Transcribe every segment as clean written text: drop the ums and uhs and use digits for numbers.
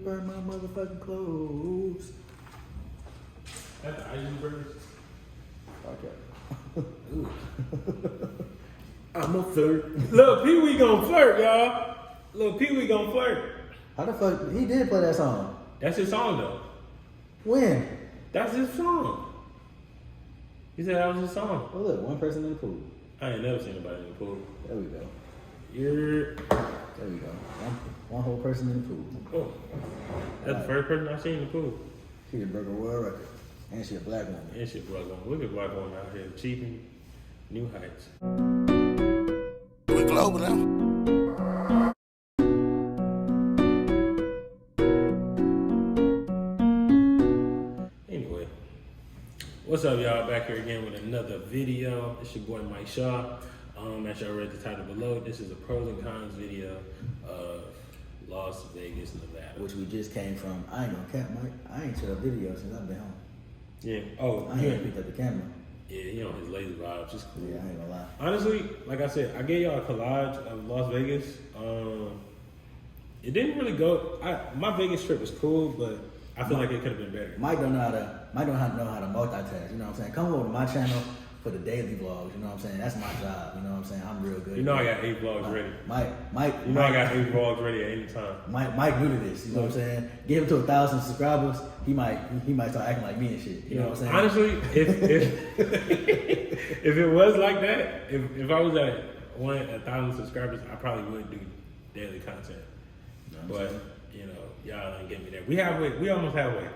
burn my motherfucking clothes. That's the icebergs. Okay. Ooh. I'm a flirt. Lil Pee Wee gonna flirt, y'all. Lil Pee Wee gonna flirt. How the fuck? He did play that song. That's his song though. When? That's his song. He said that was his song. Oh look, one person in the pool. I ain't never seen anybody in the pool. There we go. You're. There we go. One whole person in the pool. Oh. That's the first person I've seen in the pool. She just broke a world record. And she a black woman. And shit, black woman. Look at black woman out here achieving new heights. We global now. Anyway, what's up, y'all? Back here again with another video. It's your boy Mike Shaw. As y'all read the title below, this is a pros and cons video of Las Vegas, Nevada. Which we just came from. I ain't gonna cap, Mike. I ain't shot a video since I've been home. Yeah. Oh, I ain't picked up the camera. Yeah, he on his lazy vibes. Just cool. Yeah, I ain't gonna lie. Honestly, like I said, I gave y'all a collage of Las Vegas. It didn't really go. My Vegas trip was cool, but I feel like it could have been better. Mike don't know how to multitask. You know what I'm saying? Come over to my channel for the daily vlogs. You know what I'm saying? That's my job. You know what I'm saying? I'm real good. You know I got 8 vlogs ready. Mike. You know I got 8 vlogs ready at any time. Mike new to this. You know what I'm saying? Get him to 1,000 subscribers. He might start acting like me and shit. You know what I'm saying? Honestly, if it was like that, if I was at 1,000 subscribers, I probably would do daily content. But you know, y'all ain't getting me there. We almost halfway.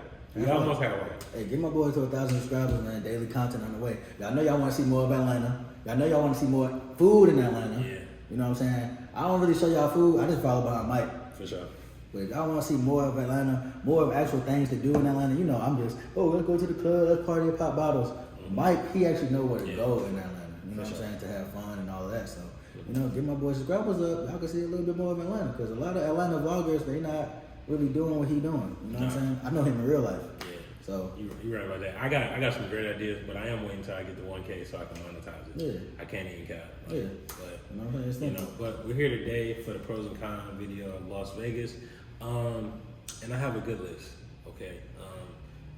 Hey, get my boys to 1,000 subscribers, man. Daily content on the way. Y'all know y'all want to see more of Atlanta. Y'all know y'all want to see more food in Atlanta. Yeah. You know what I'm saying? I don't really show y'all food. I just follow behind Mike. For sure. But if y'all want to see more of Atlanta, more of actual things to do in Atlanta, you know, I'm just, let's go to the club, let's party and pop bottles. Mike, he actually know where to go in Atlanta. You know what I'm saying? To have fun and all of that. So, you know, get my boys subscribers up. Y'all can see a little bit more of Atlanta. Because a lot of Atlanta vloggers, they not really doing what he doing. You know what I'm saying? I know him in real life. Yeah. So you're right about that. I got some great ideas, but I am waiting until I get to 1K so I can monetize it. Yeah. I can't even cap. Yeah. But you know what I'm saying? but we're here today for the pros and cons video of Las Vegas. And I have a good list. Okay.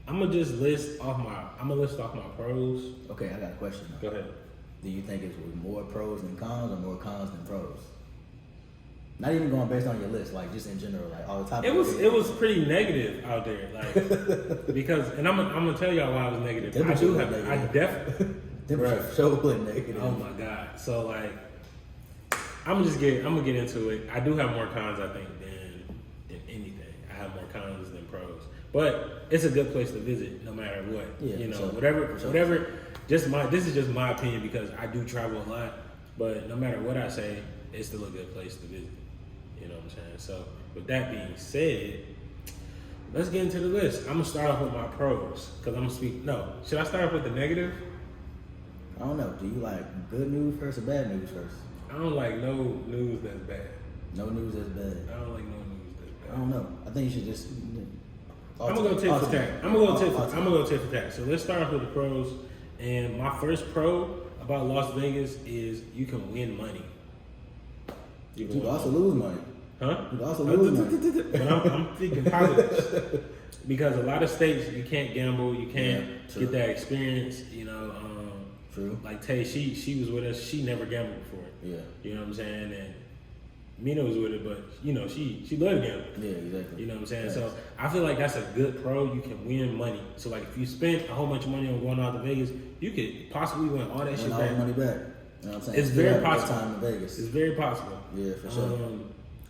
I'm gonna list off my pros. Okay, I got a question though. Go ahead. Do you think it's more pros than cons or more cons than pros? Not even going based on your list, like just in general, like all the topics. It was pretty negative out there, like because, and I'm gonna tell y'all why I was negative. I definitely. Temperature negative. Oh my god! So like, I'm gonna get into it. I do have more cons, I think, than anything. I have more cons than pros, but it's a good place to visit, no matter what. Yeah, you know, sure. whatever. This is just my opinion because I do travel a lot. But no matter what I say, it's still a good place to visit. You know what I'm saying? So with that being said, let's get into the list. I'm gonna start off with my pros because I'm gonna speak. No, should I start off with the negative? I don't know. Do you like good news first or bad news first? I don't like no news that's bad. No news that's bad. I don't like no news that's bad. I don't know. I think you should just. I'm gonna go tit for tat. I'm gonna go tit for tat. So let's start off with the pros. And my first pro about Las Vegas is you can win money. You can also lose money. Huh? You can also lose money. But I'm thinking positives. Because a lot of states you can't gamble, you can't get that experience, you know. True. Like Tay, she was with us, she never gambled before. Yeah. You know what I'm saying? And Mina was with it, but you know, she loved gambling. Yeah, exactly. You know what I'm saying? Yes. So I feel like that's a good pro. You can win money. So like if you spend a whole bunch of money on going out to Vegas, you could possibly win all that shit all back. the money back. You know what I'm saying? It's very possible. Time in Vegas. It's very possible. Yeah, for sure.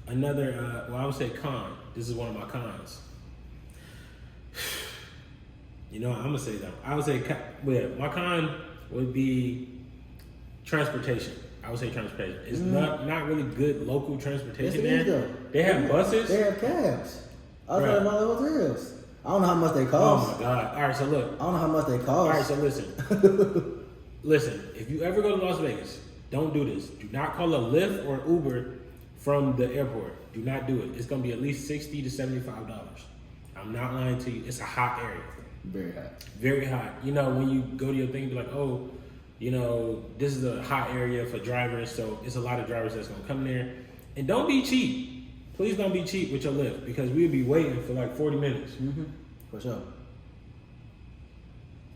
Another, I would say con. This is one of my cons. You know, I'm gonna say that. I would say, my con would be transportation. I would say transportation. It's not really good local transportation Yes, it is, there. though. They have buses. They have cabs. I was Right. talking about the hotels. I don't know how much they cost. Oh my god! All right, so look. I don't know how much they cost. All right, so listen. Listen, if you ever go to Las Vegas, don't do this. Do not call a Lyft or Uber from the airport. Do not do it. It's gonna be at least $60 to $75. I'm not lying to you. It's a hot area. Very hot. Very hot. You know, when you go to your thing, be like, oh, you know, this is a hot area for drivers, so it's a lot of drivers that's gonna come there. And don't be cheap. please don't be cheap with your Lyft because we'll be waiting for like 40 minutes. Mm-hmm. For sure.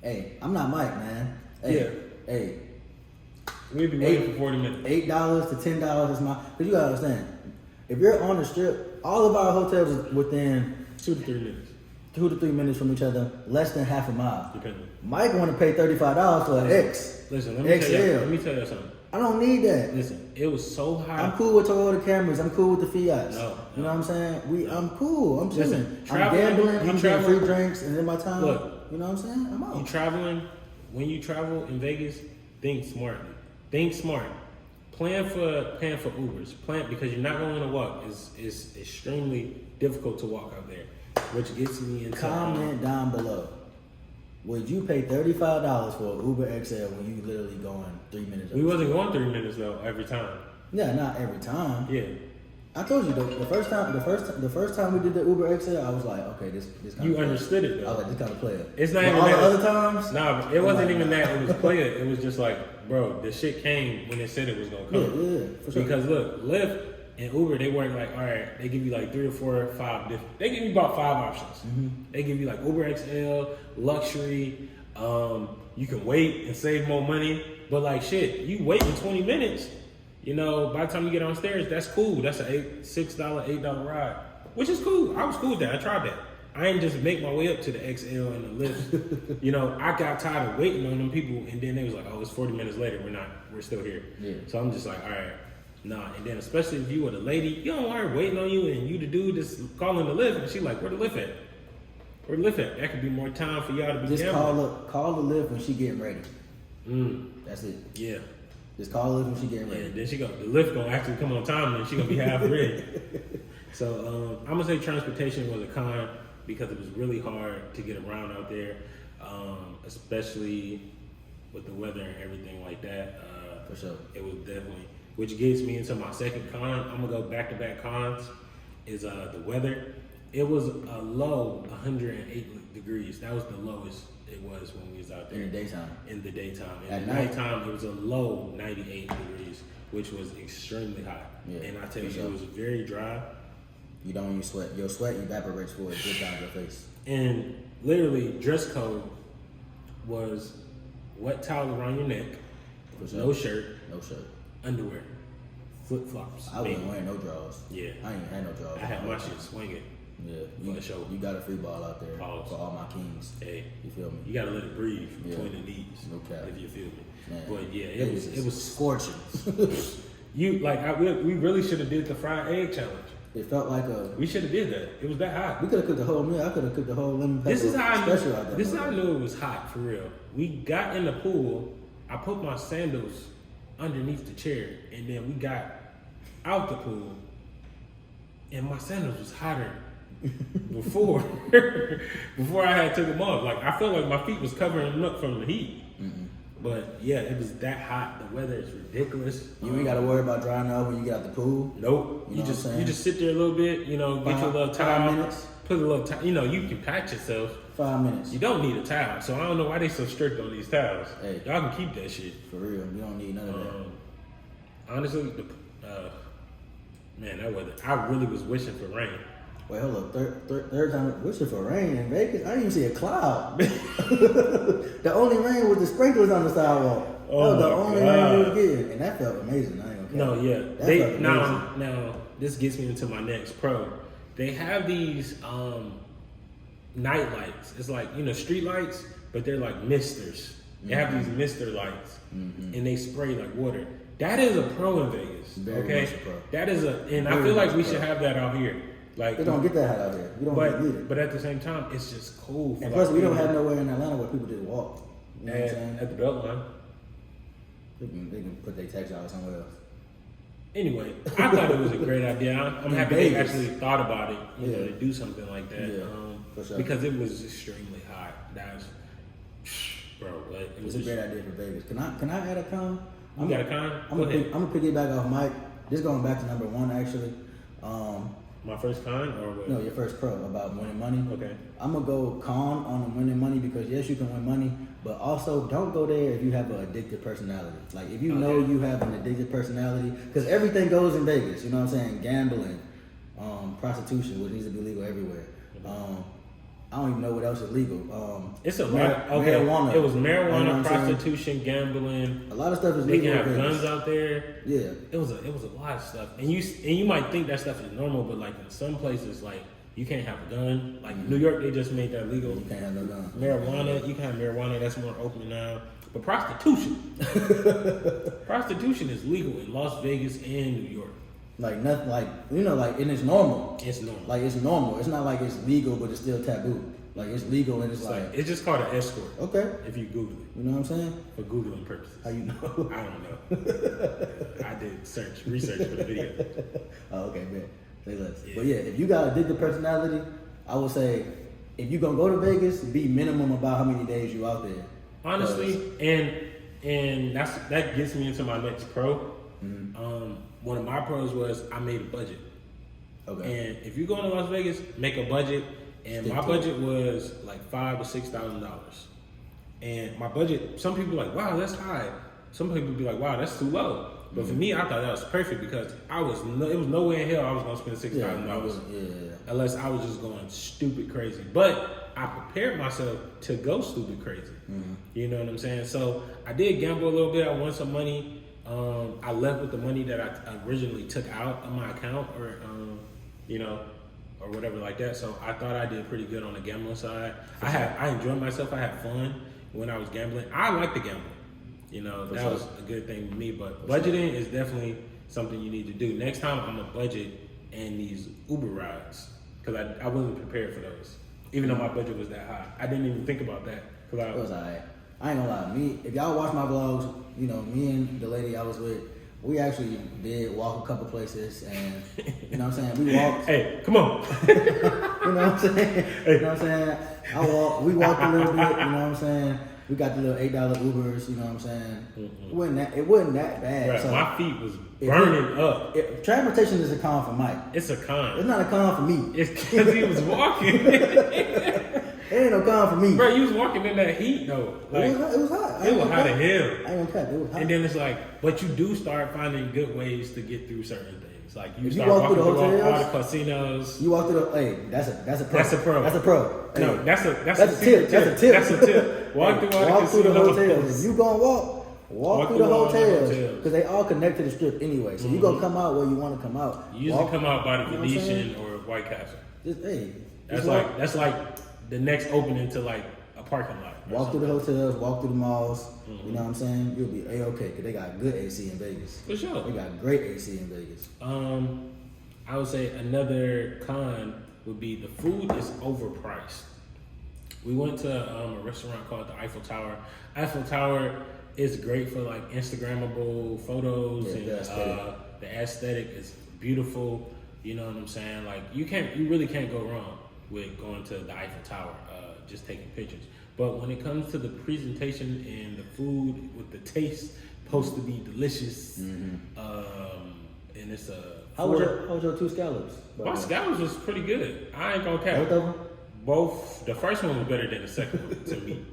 Hey, I'm not Mike, man. Hey, Yeah. Hey, We'll be waiting for 40 minutes. $8 to $10 is my. Cause you gotta understand, if you're on the strip, all of our hotels is within 2 to 3 minutes, 2 to 3 minutes from each other, less than half a mile. depending. Mike want to pay $35 for an X. Listen, let me XL. tell you something. I don't need that. Listen, it was so hot. I'm cool with Toyota Camrys. I'm cool with the Fiats. No, You know what I'm saying? I'm cool. I'm chilling. Listen, I'm traveling, gambling. you I'm getting traveling- free drinks, and in my time, Look. you know what I'm saying? I'm You out. traveling, when you travel in Vegas, think smartly. Think smart. Plan for Ubers. Plan because you're not going to walk. Is extremely difficult to walk out there, which gets me into Comment down below. Would you pay $35 for an Uber XL when you literally going 3 minutes? We wasn't going 3 minutes though every time. Yeah, not every time. Yeah, I told you the first time we did the Uber XL, I was like, okay, this kind you of understood it I was though. like, this kind of player. It's not But even all that. the other times. Nah, it wasn't like, even that. It was player. It was just like, bro, the shit came when it said it was gonna come. Yeah, for sure. Because look, Lyft and Uber, they weren't like, all right, they give you like 3 or 4 or 5 different. They give you about 5 options. Mm-hmm. They give you like Uber XL, luxury. You can wait and save more money, but like shit, you wait in 20 minutes. You know, by the time you get on stairs, that's cool. That's a $6, $8 ride, which is cool. I was cool with that. I tried that. I ain't just make my way up to the XL and the Lyft. You know, I got tired of waiting on them people, and then they was like, "Oh, it's 40 minutes later. We're still here." Yeah. So I'm just like, all right, nah. And then especially if you were the lady, you don't want her waiting on you, and you the dude that's calling the Lyft, and she like, "Where the Lyft at? Where the Lyft at?" That could be more time for y'all to be Just gambling. call the Lyft when she getting ready. That's it. Yeah. Just call the Lyft when she getting Yeah, ready. then the Lyft gonna actually come on time, and she gonna be half ready. So I'm gonna say transportation was a con because it was really hard to get around out there, especially with the weather and everything like that. For sure. It was definitely, which gets me into my second con. I'm gonna go back-to-back cons. Is the weather? It was a low 108 degrees. That was the lowest it was when we was out there In the daytime. in the daytime. In At the night? nighttime, it was a low 98 degrees, which was extremely hot. Yeah, and I tell for you, sure. it was very dry. You don't use sweat. Your sweat evaporates before it drips down your face. And literally, dress code was wet towel around your neck, For sure. no shirt, No shirt. underwear, flip flops. I wasn't wearing no drawers. Yeah. I ain't had no drawers. I had my shit swinging. Yeah. for sure. You got a free ball out there Pause. for all my kings. Hey, You feel me? you gotta let it breathe Yeah. between the knees. No cap. If you feel me. Man, But yeah, it was scorching. you like we really should have did the fried egg challenge. It felt like We should have did that. It was that hot. we could have cooked the whole meal. I could have cooked the whole lemon pepper This is how I special out knew. there. This is how I knew it was hot for real. We got in the pool. I put my sandals underneath the chair, and then we got out the pool, and my sandals was hotter before before I had took them off. Like I felt like my feet was covering them up from the heat. But yeah, it was that hot. The weather is ridiculous. You ain't got to worry about drying up when you get out the pool. Nope. You You know just what I'm saying? you just sit there a little bit. You know, get your little 5 towel. minutes. Put a little towel. You know, you can patch yourself. 5 minutes. You don't need a towel, so I don't know why they so strict on these towels. Hey. Y'all can keep that shit. For real. You don't need none of that. Honestly, man, that weather. I really was wishing for rain. Wait, hold up. Third time wishing for rain in Vegas. I didn't even see a cloud. The only rain was the sprinklers on the sidewalk. Oh that was the my only God. rain we were getting, and that felt amazing. I ain't gonna No, cap. yeah. That They felt amazing. now this gets me into my next pro. They have these night lights. It's like, you know, street lights, but they're like misters. They have these mister lights, and they spray like water. That is a pro in Vegas. Very okay, much a pro. that is and I Very feel like much we a pro. should have that out here. Like, They don't get that hot out there. We don't need it. but at the same time, it's just cool. For And like plus, we don't people. have nowhere in Atlanta where people just walk. You know what I'm saying? at the Beltline. They can put their tax dollars somewhere else. Anyway, I thought it was a great idea. I'm In happy they Vegas. actually thought about it, you know, Yeah. to do something like that. Yeah, for sure. Because it was extremely hot. That's, bro, like, it was It's a great idea for Vegas. Can I add a con? You got a con? I'm Go gonna ahead. piggyback off Mike. This going back to number one actually. My first con or what? No, your first pro about winning money. Okay. I'm gonna go con on the winning money because yes, you can win money, but also don't go there if you have an addictive personality. Like if you know you have an addictive personality, because everything goes in Vegas. You know what I'm saying? Gambling, prostitution, which needs to be legal everywhere. I don't even know what else is legal. It's a lot. Okay, marijuana. It was marijuana, You know what I'm prostitution, gambling. A lot of stuff is They legal. can have in Vegas. guns out there. Yeah. It was a lot of stuff, and you might think that stuff is normal, but like in some places, like you can't have a gun. Like New York, they just made that legal. You can't have no gun. Marijuana, you can have marijuana. That's more open now. But prostitution, prostitution is legal in Las Vegas and New York. Like nothing, like like, and it's normal. It's normal. Like it's normal. It's not like it's legal, but it's still taboo. Like it's legal and it's like It's just called an escort. okay. If you Google it You know what I'm saying? for Googling purposes. How you know? I don't know. I did research for the video. Oh, okay, man. Say less. Yeah. But yeah, if you got addicted personality, I would say if you're gonna go to Vegas, be minimum about how many days you out there. Honestly, and that gets me into my next pro. One of my pros was I made a budget. Okay. And if you go to Las Vegas, make a budget. And Stick my to budget was like $5,000 to $6,000. And my budget, some people are like, wow, that's high. Some people be like, wow, that's too low. But for me, I thought that was perfect because it was no way in hell I was gonna spend $6,000 unless I was just going stupid crazy. But I prepared myself to go stupid crazy. You know what I'm saying? So I did gamble a little bit. I won some money. I left with the money that I originally took out of my account, or or whatever like that. So I thought I did pretty good on the gambling side. I enjoyed myself. I had fun when I was gambling. I like to gamble. That was a good thing to me. But budgeting is definitely something you need to do. Next time I'm gonna budget and these Uber rides because I wasn't prepared for those. Even though my budget was that high, I didn't even think about that. It was alright. I ain't gonna lie. If y'all watch my vlogs, me and the lady I was with, we actually did walk a couple places, and you know what I'm saying. We walked. Hey, come on. You know what I'm saying. You know what I'm saying. We walked a little bit. You know what I'm saying. We got the little $8 Ubers. You know what I'm saying. It wasn't that bad. Right, so my feet was burning up. Transportation is a con for Mike. It's a con. It's not a con for me. It's because he was walking. It ain't no con for me. Bro, you was walking in that heat though. Like, it was hot. It was hot as hell. I ain't gonna cap. It was hot. And then it's like, but you do start finding good ways to get through certain things. Like you If start you walk walking through through the all hotels, the casinos. You walk through the. Hey, that's a pro. That's a pro. That's a pro. Hey, No, that's a tip. That's a tip. That's a tip. Walk through all the through the casinos. hotels. If you gonna walk through the all the hotels hotels. because they all connect to the strip anyway. So you gonna come out where you want to come out. You usually come out by the You know what I'm Venetian or White Castle. That's That's like the next opening to like a parking lot. Walk through the hotels, walk through the malls. You know what I'm saying? You'll be A-okay because they got good AC in Vegas. For sure. They got great AC in Vegas. I would say another con would be the food is overpriced. We went to a restaurant called the Eiffel Tower. Eiffel Tower is great for like Instagrammable photos and the aesthetic is beautiful. You know what I'm saying? Like you really can't go wrong with going to the Eiffel Tower, just taking pictures. But when it comes to the presentation and the food with the taste, supposed to be delicious, and it's a. How was your 2 scallops? My scallops was pretty good. I ain't gonna cap. Both of them? Both. The first one was better than the second one to me,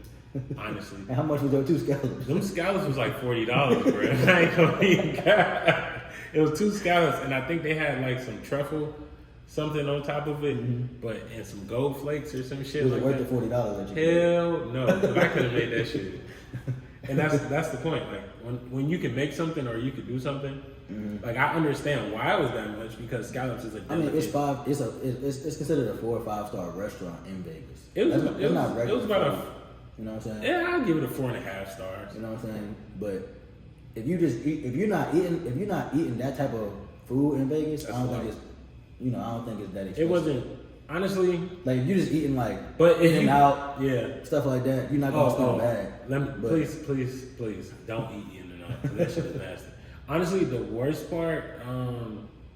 honestly. And how much was your 2 scallops? Them scallops was like $40, bro. I ain't gonna even cap. It was 2 scallops, and I think they had like some truffle, something on top of it, and some gold flakes or some shit Was like it worth that. the $40 that you Hell no, 'cause I could have made that shit. And that's the point. Like when you can make something or you can do something, like I understand why it was that much because scallops is a I mean, delicate. it's considered a 4 or 5 star restaurant in Vegas. It was That's it not was regular about a food. You know what I'm saying? yeah. I'll give it a 4.5 stars. You know what I'm saying? But if you just eat, if you're not eating that type of food in Vegas, I don't think it's that expensive. It wasn't honestly. Like if you just eating like But if in and you out, yeah. stuff like that, you're not gonna spend bad. Let me, But- please, don't eat in and out. 'Cause that shit is nasty. Honestly, the worst part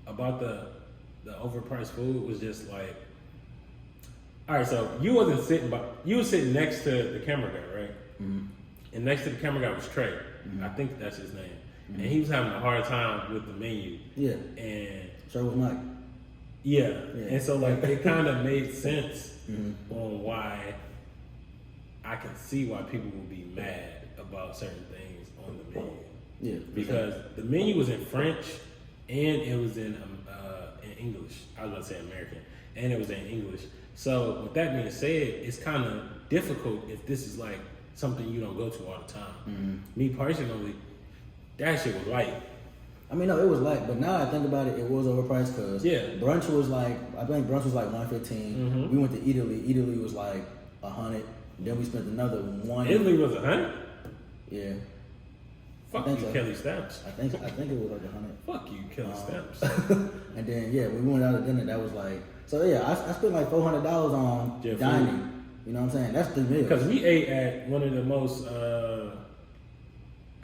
about the overpriced food was just like, all right, so you were sitting next to the camera guy, right? And next to the camera guy was Trey. I think that's his name. And he was having a hard time with the menu. Yeah. And So was Mike. yeah. Yeah. And so like it kind of made sense on why I can see why people would be mad about certain things on the menu. Yeah. Because the menu was in French and it was in English. I was about to say American, and it was in English. So with that being said, it's kind of difficult if this is like something you don't go to all the time. Mm-hmm. Me personally, that shit was light. I mean, no, it was like, but now I think about it, it was overpriced because Yeah. brunch was like, I think brunch was like $115. Mhm. We went to Italy. Italy was like $100. Then we spent another $100. Italy was 100. Yeah, Fuck think you, so. Kelly Stamps. I think it was like $100. Fuck you, Kelly Stamps. And then yeah, we went out to dinner. That was like, so yeah, I spent like $400 on Yeah, food. dining. You know what I'm saying? That's 3 meals. Because we ate at one of the most,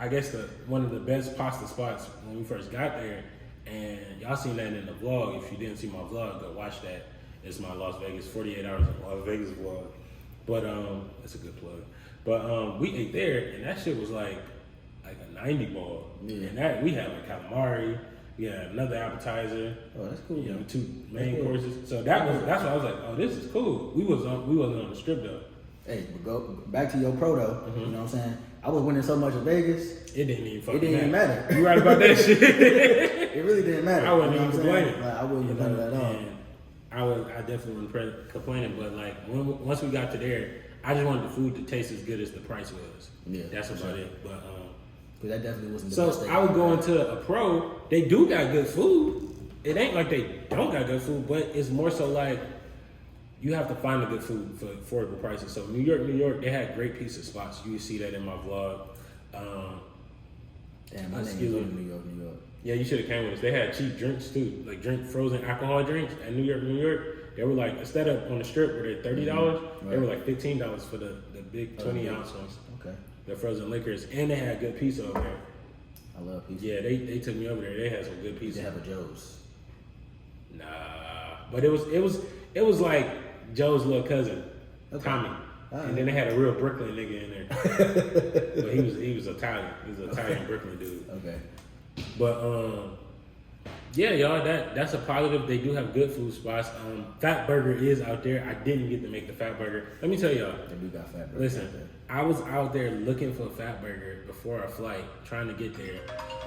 I guess one of the best pasta spots when we first got there, and y'all seen that in the vlog. If you didn't see my vlog, go watch that. It's my Las Vegas 48 hours of Las Vegas vlog. But it's a good plug. But we ate there, and that shit was like a 90 ball. Yeah. And that we had like calamari, we had another appetizer. Oh, that's cool. You know, 2 main That's cool. courses. So that's why I was like, oh, this is cool. We wasn't on the strip though. Hey, but go back to your pro though. You know what I'm saying? I was winning so much in Vegas, It didn't even fucking it didn't even matter. You right about that shit. It really didn't matter. I wasn't You know even what I'm saying? complaining. Like, I wasn't You complaining know, at all. and I definitely wasn't complaining, but like once we got to there, I just wanted the food to taste as good as the price was. Yeah, That's for about sure. it. But Because that definitely wasn't the so best steak. I would go into a pro. They do got good food. It ain't like they don't got good food, but it's more so like you have to find the good food for affordable prices. So New York, they had great pizza spots. You can see that in my vlog. Damn, my name is excuse me. New York. Yeah, you should have came with us. They had cheap drinks too, like frozen alcohol drinks at New York. They were like, instead of on the strip where they're $30, they were like $15 for the big 20-ounce ones. Okay. The frozen liquors, and they had good pizza over there. I love pizza. Yeah, they took me over there. They had some good They pizza. have a Joe's. Nah, but it was like Joe's little cousin, Okay. Tommy, Alright. and then they had a real Brooklyn nigga in there. But he was Italian. He was an Italian Brooklyn dude. Okay. But yeah, y'all, that's a positive. They do have good food spots. Fat Burger is out there. I didn't get to make the Fat Burger. Let me tell y'all. They do got fat burgers out Listen, there. I was out there looking for a Fat Burger before our flight, trying to get there,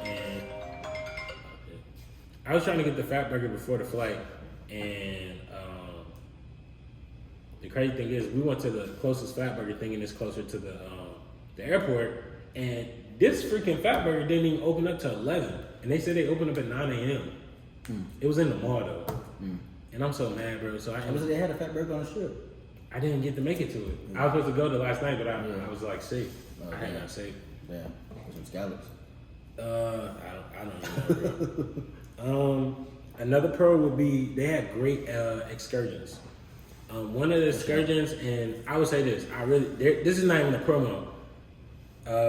and I was trying to get the Fat Burger before the flight, and the crazy thing is, we went to the closest Fat Burger thing, and it's closer to the airport, and this freaking Fat Burger didn't even open up till 11, and they said they opened up at 9 a.m. It was in the mall though, and I'm so mad, bro. So They had a fat burger on the strip. I didn't get to make it to it. I was supposed to go to last night, but I was like sick. Oh, I had damn. not sick. Damn. With some scallops. I don't even know, bro. Another pro would be they had great excursions. One of the excursions, and I would say this, this is not even a promo.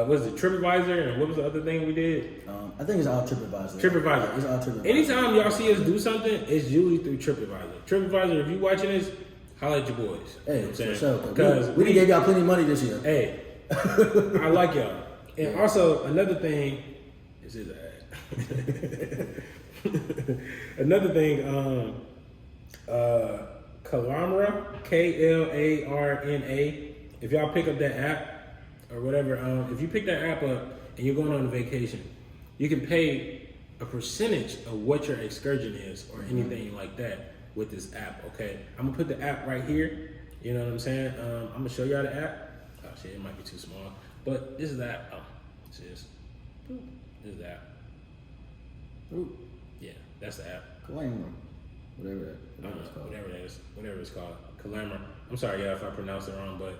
Was it TripAdvisor, and what was the other thing we did? I think it's all TripAdvisor. TripAdvisor. It's all TripAdvisor. Anytime y'all see us do something, it's usually through TripAdvisor. TripAdvisor, if you watching this, holla at your boys. Hey, You know what I'm for saying? sure. Because We done gave y'all plenty of money this year. hey, I like y'all. And also another thing, this is another thing. Kalarna, Klarna. If y'all pick up that app or whatever, if you pick that app up and you're going on a vacation, you can pay a percentage of what your excursion is or anything like that with this app. Okay, I'm gonna put the app right here. You know what I'm saying? I'm gonna show y'all the app. Oh shit, it might be too small, but this is the app. Oh, this is the app. Ooh, Yeah, that's the app. Kalamra. Whatever it's called. Whatever it's called, Kalamra. I'm sorry, y'all, if I pronounced it wrong, but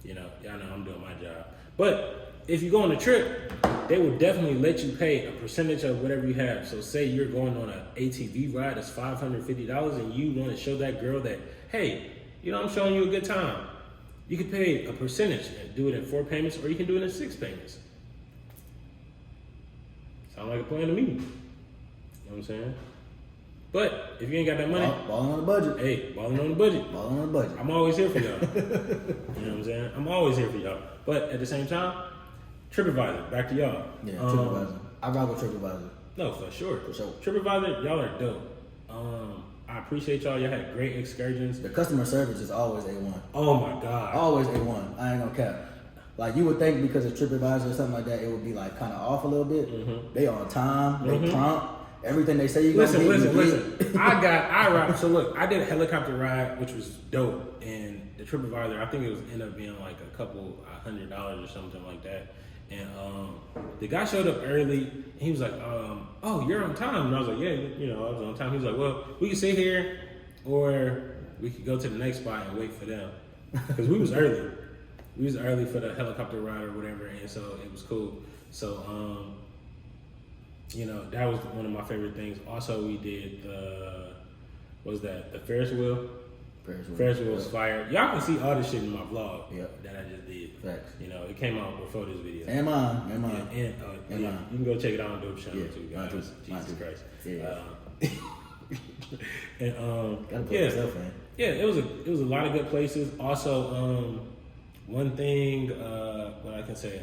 y'all know I'm doing my job. But if you go on a trip, they will definitely let you pay a percentage of whatever you have. So say you're going on an ATV ride that's $550, and you want to show that girl that, hey, I'm showing you a good time. You can pay a percentage and do it in 4 payments, or you can do it in 6 payments. Sound like a plan to me. You know what I'm saying? But if you ain't got that money, Balling on the budget. hey, balling on the budget. Balling on the budget. I'm always here for y'all. You know what I'm saying? I'm always here for y'all. But at the same time, TripAdvisor, back to y'all. Yeah, TripAdvisor. I rock with TripAdvisor. No, for sure. For sure. TripAdvisor, y'all are dope. I appreciate y'all. Y'all had great excursions. The customer service is always A1. Oh my God. Always A1. I ain't gonna cap. Like you would think because of TripAdvisor or something like that, it would be like kind of off a little bit. They on time. They prompt. everything they say you gonna get. Listen. I ride. So look, I did a helicopter ride, which was dope, and the TripAdvisor, I think it was ended up being like $100 or something like that. And the guy showed up early. And he was like, "Oh, you're on time." And I was like, "Yeah, I was on time." He was like, "Well, we can sit here, or we could go to the next spot and wait for them," because we was early. We was early for the helicopter ride or whatever, and so it was cool. So, that was one of my favorite things. Also, we did the Ferris wheel. Ferris wheel was fire. Y'all can see all this shit in my vlog that I just did. Facts. It came out before this video. And mine. You can go check it out on Dope Channel too, guys. Jesus Christ. Yeah. And Gotta put yourself in. yeah, it was a lot of good places. Also, one thing what I can say,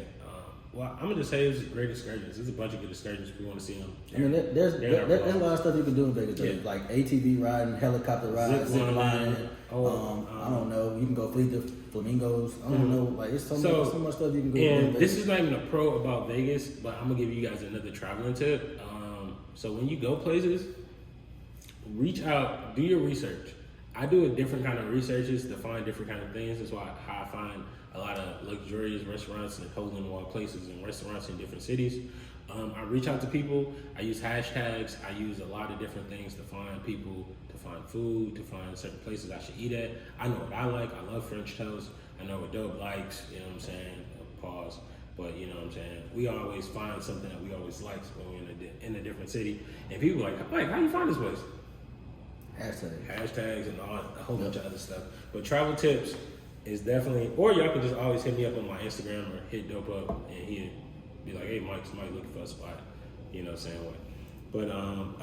well, I'm gonna just say it was great excursions. There's a bunch of good excursions if you want to see them. I mean, there's a lot of stuff you can do in Vegas. Yeah. Like ATV riding, helicopter riding, zip lining. I don't know. You can go feed the flamingos. I don't know. Like it's so much stuff you can do. And this is not even a pro about Vegas, but I'm gonna give you guys another traveling tip. So when you go places, reach out, do your research. I do a different kind of researches to find different kind of things. That's how I find a lot of luxurious restaurants and hole-in-the-wall places and restaurants in different cities. I reach out to people. I use hashtags. I use a lot of different things to find people, to find food, to find certain places I should eat at. I know what I like. I love French toast. I know what Dope likes. You know what I'm saying? Pause. But you know what I'm saying? We always find something that we always like when we're in a different city. And people are like, how you find this place? Hashtags and a whole bunch of other stuff. But travel tips is definitely, or y'all can just always hit me up on my Instagram or hit Dope up and he'd be like, hey, Mike, somebody looking for a spot. You know what I'm saying? But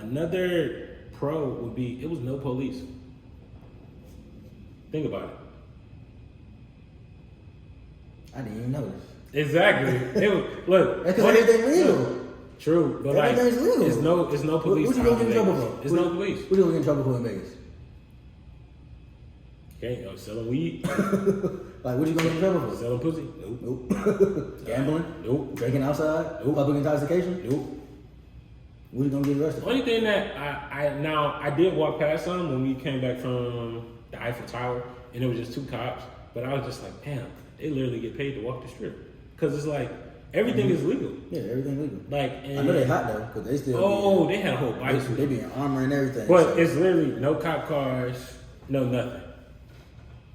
another pro would be, it was no police. Think about it. I didn't even notice. Exactly. It was, look. That's because everything legal. True, but everything's legal. It's no police. What you gonna get in trouble for? It's no police. What you gonna get in trouble for in Vegas? Okay, selling weed. Like, what you gonna get in trouble for? Selling pussy? Nope. Gambling? Nope. Drinking outside? Nope. Public intoxication? Nope. What you gonna get arrested for? Only thing that I did walk past some when we came back from the Eiffel Tower, and it was just two cops. But I was just like, damn, they literally get paid to walk the strip, because it's like everything is legal. Yeah, everything legal. Like, I know they hot though, because they still. They had a whole bike. They be in armor and everything. But so. it's literally no cop cars, no nothing.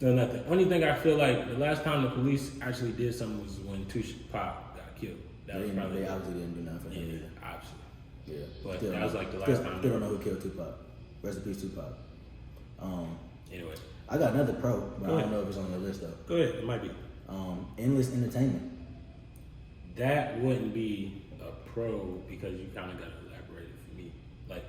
No nothing. Only thing I feel like the last time the police actually did something was when Tupac got killed. That was probably they obviously didn't do nothing for him either. Obviously. Yeah, But still that was like the last time. Still don't know who killed Tupac. Rest in peace, Tupac. Anyway. I got another pro, but Go I ahead. don't know if it's on your list though. Go ahead. It might be. Endless entertainment. That wouldn't be a pro because you kind of got to elaborate it for me.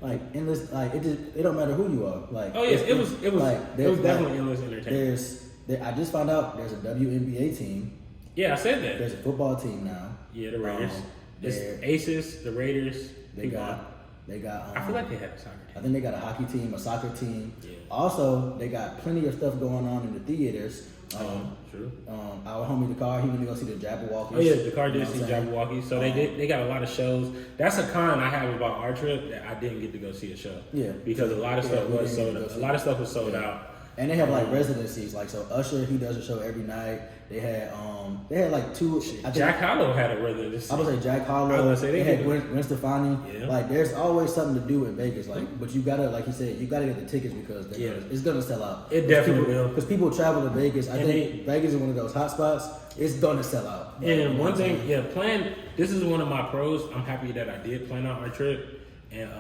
Like endless, like it don't matter who you are. Like Oh yeah, it was definitely endless entertainment. I just found out there's a WNBA team. Yeah, I said that. There's a football team now. Yeah, the Raiders. It's they're- Aces, the Raiders. They got. I feel like they had a soccer I team. think they got a hockey team, a soccer team. Yeah. Also, they got plenty of stuff going on in the theaters. True. Our homie the car, he went to go see the Jabberwockies. Oh yeah, the car You know did what see I'm saying? Jabberwocky. So they got a lot of shows. That's a con I have about our trip, that I didn't get to go see a show. Yeah. Because a lot of stuff we was didn't sold go out. A see lot it. of stuff was sold Yeah. out. And they have like residencies, like so Usher, he does a show every night. They had like two. I think, Jack Harlow had a residency. I would say Jack I Harlow. was gonna say they they had did. Gwen Stefani. Yeah. Like there's always something to do in Vegas. Like, but you gotta, like he said, you gotta get the tickets because it's gonna sell out. It definitely will. Because people travel to Vegas. I And think Vegas is one of those hot spots. It's gonna sell out. Like, And you know one what I'm thing, saying? this is one of my pros. I'm happy that I did plan out our trip, and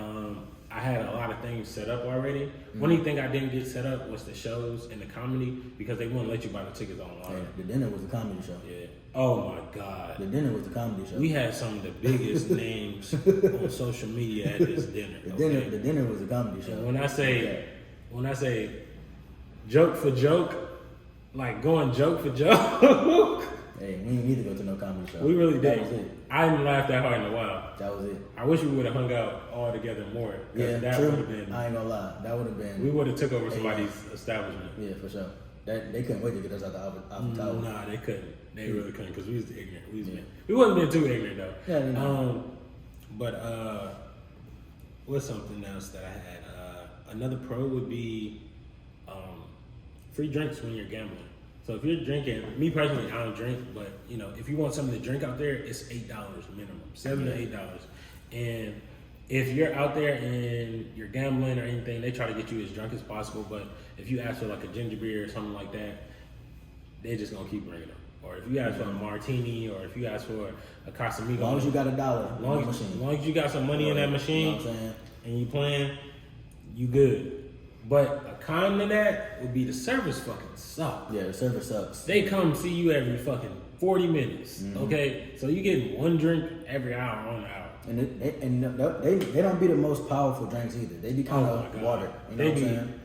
I had a lot of things set up already. Only thing I didn't get set up was the shows and the comedy, because they wouldn't let you buy the tickets online. Yeah, the dinner was a comedy show. Yeah. Oh my God. The dinner was a comedy show. We had some of the biggest names on social media at this dinner. The dinner was a comedy show. And when I say joke for joke, like going joke for joke, Hey, we didn't need to go to no comedy show. we really That did. was it. I didn't laugh that hard in a while. That was it. I wish we would have hung out all together more. 'Cause Yeah, that true. would have been. I ain't gonna lie. That would have been. We would have took over somebody's establishment. Yeah, for sure. They couldn't wait to get us out the tower. Nah, they couldn't. They really couldn't, because we was ignorant. We wasn't being too ignorant though. Yeah, they know. But what's something else that I had? Another pro would be free drinks when you're gambling. So if you're drinking, me personally, I don't drink, but you know, if you want something to drink out there, it's $8 minimum, $7 to $8. And if you're out there and you're gambling or anything, they try to get you as drunk as possible. But if you ask for like a ginger beer or something like that, they're just gonna keep bringing them. Or if you ask for a martini, or if you ask for a Casamigo, As long as you got $1 as long as you got some money in that machine, you know what I'm saying? and you playing, you good. But a con to that would be the service fucking suck. Yeah, the service sucks. They come see you every fucking 40 minutes, Mm-hmm. okay? So you get one drink every hour on the hour. And they don't be the most powerful drinks either. They be kind Oh my of God. water. You know They what I'm be- saying?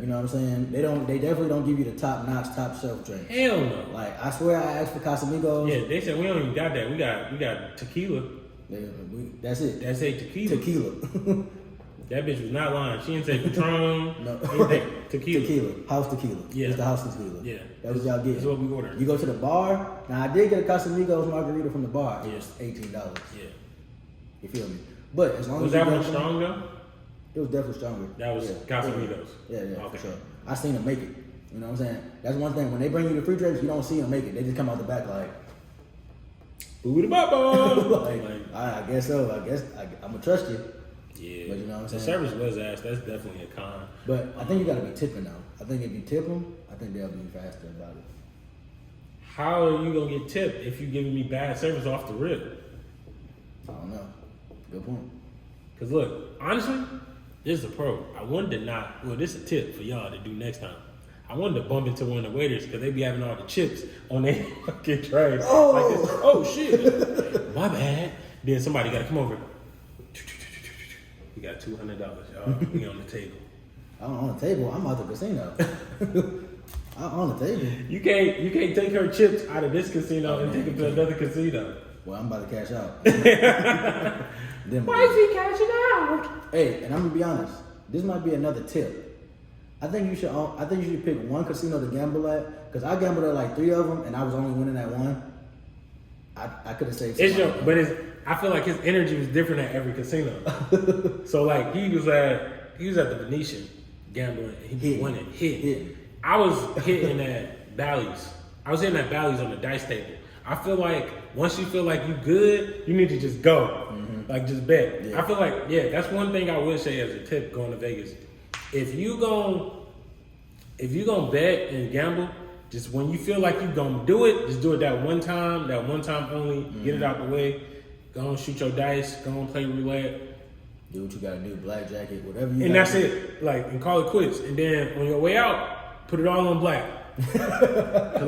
You know what I'm saying? They definitely don't give you the top notch, top shelf drink. Hell no. Like I swear I asked for Casamigos. Yeah, they said we don't even got that. We got tequila. That's it. That's a tequila. Tequila. That bitch was not lying. She didn't say Patron. No. Anything. Tequila. Tequila. House tequila. Yeah. It's the house tequila. Yeah. That's what y'all get. That's what we ordered. You go to the bar. Now I did get a Casamigos margarita from the bar. It Yeah. was $18. Yeah. You feel me? But as long Was as that you one got them- strong though? It was definitely stronger. That was Casamigos. Yeah, Okay. for sure. I seen them make it. You know what I'm saying? That's one thing. When they bring you the free drinks, you don't see them make it. They just come out the back like, Boo bop. like I guess so. I'm gonna trust you. Yeah. But you know what I'm The saying? service was ass. That's definitely a con. But I think you gotta be tipping though. I think if you tip them, I think they'll be faster about it. How are you gonna get tipped if you giving me bad service off the rip? I don't know. Good point. Cause look, honestly, this is a pro. I wanted to not. Well, this is a tip for y'all to do next time. I wanted to bump into one of the waiters because they be having all the chips on their fucking tray. Oh. Like this. Oh shit, my bad. Then somebody got to come over. We got $200, y'all. We on the table. I'm on the table. I'm out the casino. I'm on the table. You can't take her chips out of this casino and take them to another casino. Well, I'm about to cash out. Then Why is he cashing out? Hey, and I'm gonna be honest. This might be another tip. I think you should pick one casino to gamble at. Cause I gambled at like 3 of them, and I was only winning at one. I could have saved. It's some your, money. but I feel like his energy was different at every casino. So like he was at the Venetian gambling, and he was Hitting. winning, Hitting. hitting. I was hitting at Bally's. I was hitting at Bally's on the dice table. I feel like once you feel like you good, you need to just go, like just bet. Yeah. I feel like that's one thing I would say as a tip going to Vegas. If you gonna bet and gamble, just when you feel like you gonna do it, just do it that one time only. Get it out the way. Go and shoot your dice. Go and play roulette, Do what you gotta do, blackjack it, whatever you. and gotta that's do. it. Like, and call it quits. And then on your way out, put it all on black. Cause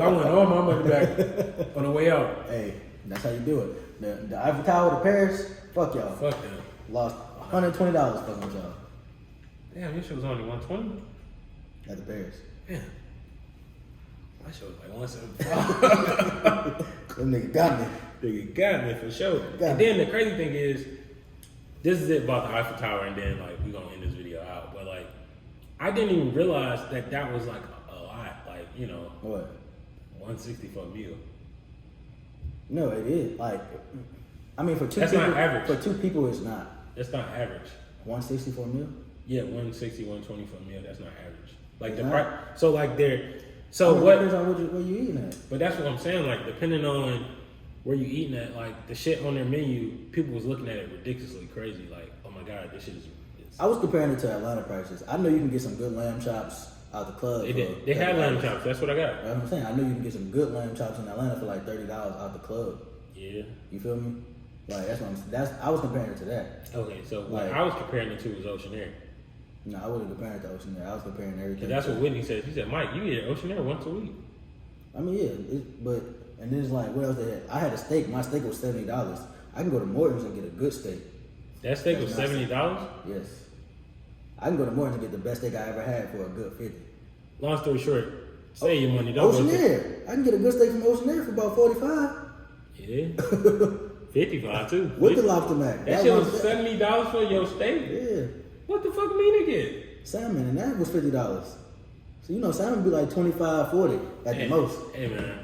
I want all my money back on the way out. Hey, that's how you do it. The Eiffel Tower to Paris, fuck y'all. Fuck that. Lost $120 fucking with y'all Damn, your shit was only 120. at the Paris. Damn. My shit was like 175. Them nigga got me. Nigga got me for sure. Got And me. then the crazy thing is, this is it about the Eiffel Tower, and then like we gonna end this video out. But like, I didn't even realize that was like a lot. Like, you know, What? 160 for a meal. No, it is. Like, I mean, for two That's people, not average. For 2 people, it's not. That's not average. 160 for a meal. Yeah, 160, 120 for a meal. That's not average. Like It's the not? price. So like they're. I So mean, what? Depends on where you eating at. But that's what I'm saying. Like, depending on where you eating at, like the shit on their menu, people was looking at it ridiculously crazy. Like, oh my god, this shit is. I was comparing it to Atlanta prices. I know you can get some good lamb chops out the club. They for did. They had $30. lamb chops. That's what I got. That's what I'm saying. I know you can get some good lamb chops in Atlanta for like $30 out the club. Yeah. You feel me? Like I was comparing it to that. Okay, so what Like- I was comparing it to was Ocean Air. No, I wasn't comparing it to Ocean Air. I was comparing everything. 'Cause that's to- what Whitney said. She said, Mike, you eat at Ocean Air once a week. I mean, yeah, but and then it's like, what else they had? I had a steak. My steak was $70. I can go to Morton's and get a good steak. That steak was That's not- $70. Yes, I can go to Morton's and get the best steak I ever had for a good 50. Long story short, save your money. Don't Ocean go to- Air, I can get a good steak from Ocean Air for about 45 Yeah. 55 too. with the lobster mac. That shit was one- $70 for your steak. Yeah, What the fuck mean again? salmon and that was $50. So you know, salmon be like 25, 40 at the most. Hey man,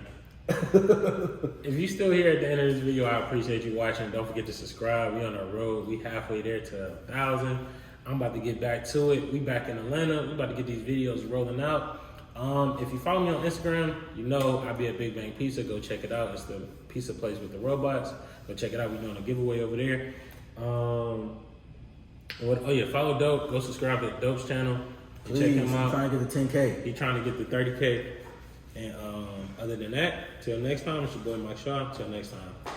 If you still here at the end of this video, I appreciate you watching. Don't forget to subscribe. We on our road. We halfway there to 1,000. I'm about to get back to it. We back in Atlanta. We about to get these videos rolling out. If you follow me on Instagram, you know I be at Big Bang Pizza. Go check it out. It's the pizza place with the robots. Go check it out. We're doing a giveaway over there. Oh yeah, follow Dope. Go subscribe to Dope's channel. Please, Check him out. I'm trying to get the 10K. He trying to get the 30K. And other than that, till next time, it's your boy Mike Shaw. Till next time.